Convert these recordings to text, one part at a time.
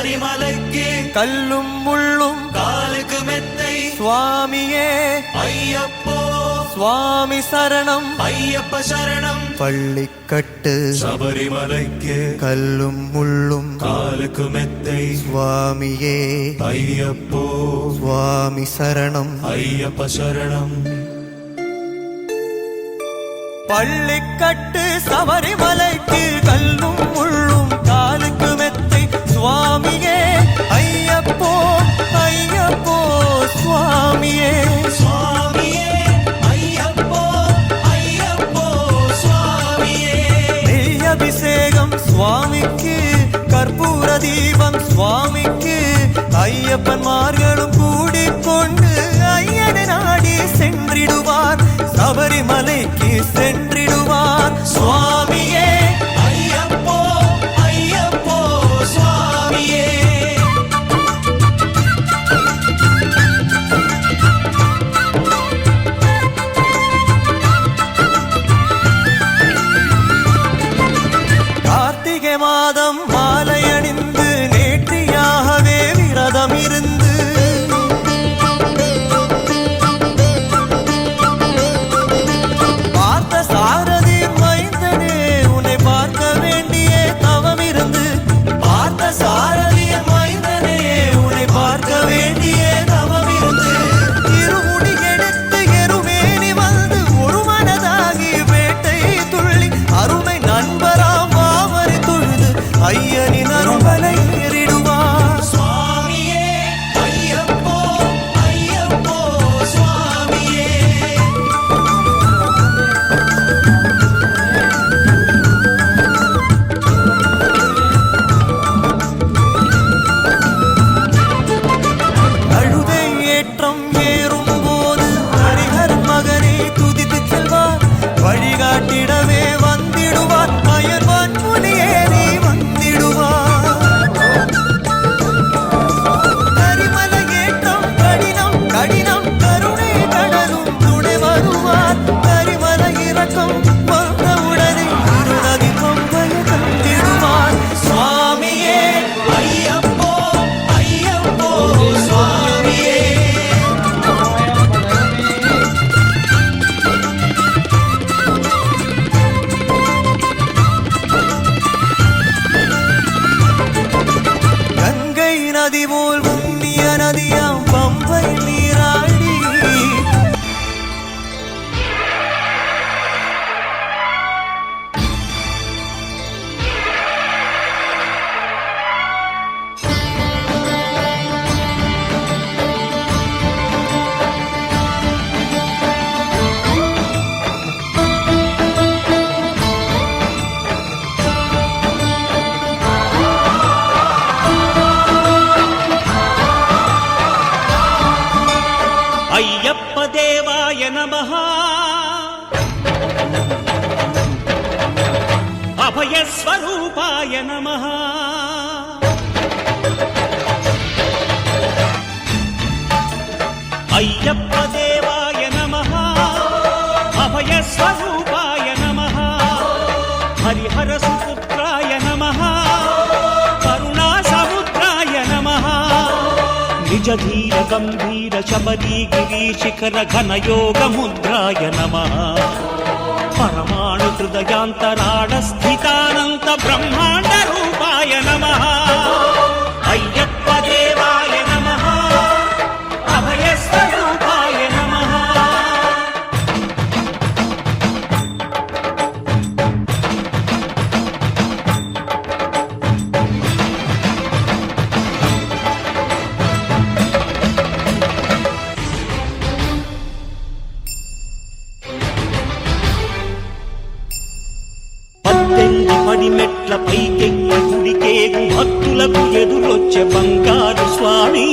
சபரிமலைக்கு கல்லும் முள்ளும் காலுக்கு மெத்தை சுவாமியே ஐயப்போ சுவாமி சரணம் ஐயப்ப சரணம் பள்ளிக்கட்டு சபரிமலைக்கு கல்லும் முள்ளும் காலுக்கு மெத்தை சுவாமியே ஐயப்போ சுவாமி சரணம் ஐயப்ப சரணம் பள்ளிக்கட்டு சபரிமலைக்கு கல்லும் முள்ளும் காலுக்கு மெத்தை சுவாமியே ஐயப்போ ஐயப்போ சுவாமியே சுவாமியே ஐயப்போ ஐயப்போ சுவாமியே நெய் அபிஷேகம் சுவாமிக்கு கற்பூர தீபம் சுவாமிக்கு ஐயப்பன்மார்களும் கூடிக்கொண்டு ஐயனை நாடி சென்றிடுவார் சபரிமலைக்கு சென்றிடுவார் சுவாமியே ஐயப்போ ஐயப்போ சுவாமியே கார்த்திகை மாதம் மாலை அணிந்து நேற்றியாகவே விரதம் இருந்து பார்த்த சாரதி மைந்தனே உன்னை பார்க்க வேண்டிய தவம் இருந்து பார்த்த சாரதி மைந்தனே உன்னை பார்க்க வேண்டிய தவம் இருந்து இருமுடி எடுத்து எருமேனி வந்து ஒரு மனதாகி வேட்டை துள்ளி அருமை நண்பராம் வாவரை தொழுது ஐயனின் அருள்களை ஏறிடுவார் சுவாமியே ஐயப்போ ஐயப்போ சுவாமியே அழுதை ஏற்றம் ஏறும் போது ஹரிஹர் மகனை துதித்து செல்வார் வழிகாட்டிடவே வந்திடுவார் அயர்வான் புலி ஏறி வந்திடுவார் கரிமலை ஏற்றம் கடினம் கடினம் கருணை கடலும் துணை வருவார் கரிமலை இறக்கம் வந்தவுடனே இருநதி பம்பையை தந்திடுவார் சுவாமியே ஐயப்போ ஐயப்போ சுவாமியே கங்கை நதி போல் புண்ணிய நதியாம் பம்பை நீராடி అయ్యప్ప దేవాయ నమః అభయ స్వరూపాయ నమః అయ్యప్ప దేవాయ నమః అభయ స్వరూపాయ నమః హరిహర సుపుత్రాయ నమః కరుణా సముద్రాయ నమః నిజ ధీర గంభీర శబరీ గిరి శిఖర ఘన యోగ ముద్రాయ నమః పరమాణు హృదయాంతరాళ స్థితానంత బ్రహ్మాండ రూపాయ నమః అయ్యప్ప దేవాయ నమః అభయ స్వరూపాయ నమః పద్దెనిమిది పడిమెట్ల పైకెక్కి గుడికేగు భక్తులకు ఎదురొచ్చే బంగారు స్వామి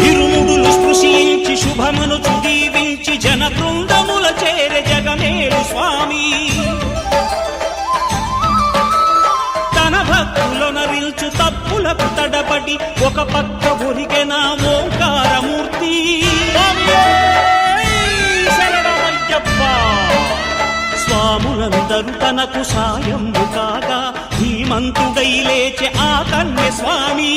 ఇరుముడులు స్పృశించి శుభమును చుదీవించి జన బృందముల చేరే జగమేలు స్వామి తన భక్తులొనరిల్చు తప్పులకు తడబడి ఒక పక్క ఒరిగెన ఓంకారమూర్తి స్వాములందరూ తనకు సాయము కాగా ఈ మంతుడై లేచె ఆ కన్య స్వామి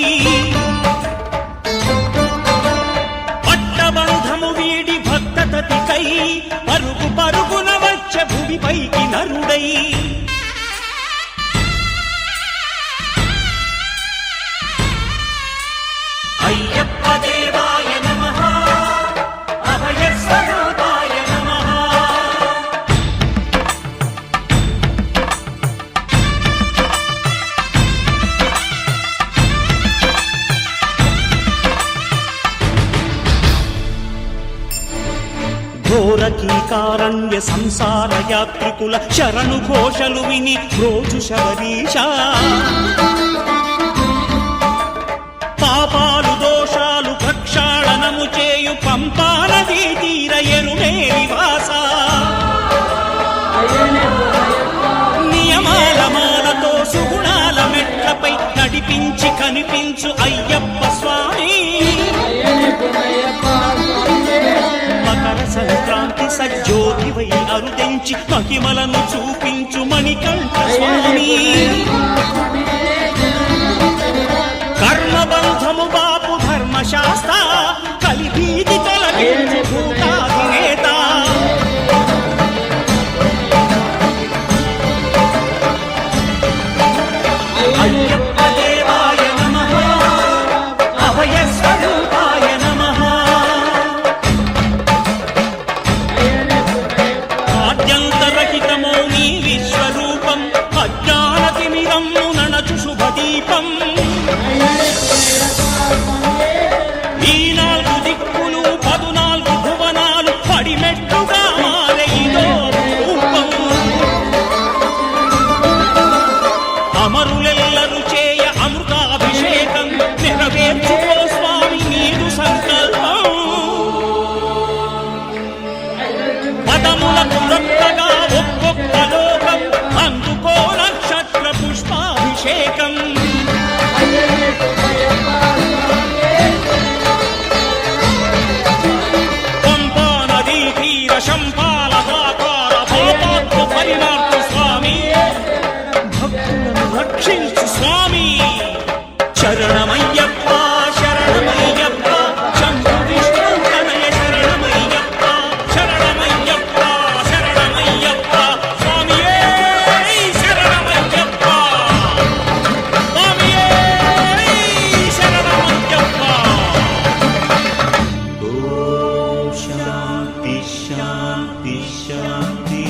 పట్టబంధము వీడి భక్తతతికై పరుగు పరుగున వచ్చె భూమిపైకి నరుడై అయ్యప్ప దేవాయ నమః అభయ స్వరూపాయ నమః ఘోరకీకారణ్య సంసార యాత్రికుల శరణు ఘోషలు విని రోజు శబరీష పాపాలు దోషాలు ప్రక్షాళనము చేయు పంపా నదీ తీర ఎరుడే నివాస నియమాల మాలతో సుగుణాల మెట్లపై నడిపించి కనిపించు అయ్యప్ప స్వామి మకర సంక్రాంతి సజ్జోతివై అరుదెంచి మహిమలను చూపించు మణికంఠ స్వామి కర్మబంధము బాపు ధర్మశాస్త్ర కలిభీతి తొలగించు భూతాధినేత అయ్యప్ప దేవాయ నమః అభయ స్వరూపాయ నమః ఆద్యంతరహితమో నీ విశ్వరూపం అజ్ఞానతిమిరము నణచు శుభదీపం ఈ 4 దిక్కులు 14 భువనాలు పడిమెట్టుగా మారే ఇదో రూపం అమరులెల్లరు చేయ అమృతాభిషేకం నెరవేర్చుకో స్వామి నీదు సంకల్పం పదములకు రొక్కగా ఒక్కొక్క లోకం అందుకో నక్షత్ర పుష్పాభిషేకం పంపా నదీ తీర శంపాల దాకార పాపాత్మ పరిమార్చు స్వామి భక్తులను రక్షించు స్వామి శరణమయ్యప్ప శరణమయ్యప్ప శంభు విష్ణు తనయ శరణమయ్యప్ప శరణమయ్యప్ప శరణమయ్యప్ప స్వామియే శరణమయ్యప్ప స్వామియే శరణమయ్యప్ప ఓం శాంతి శాంతి శాంతి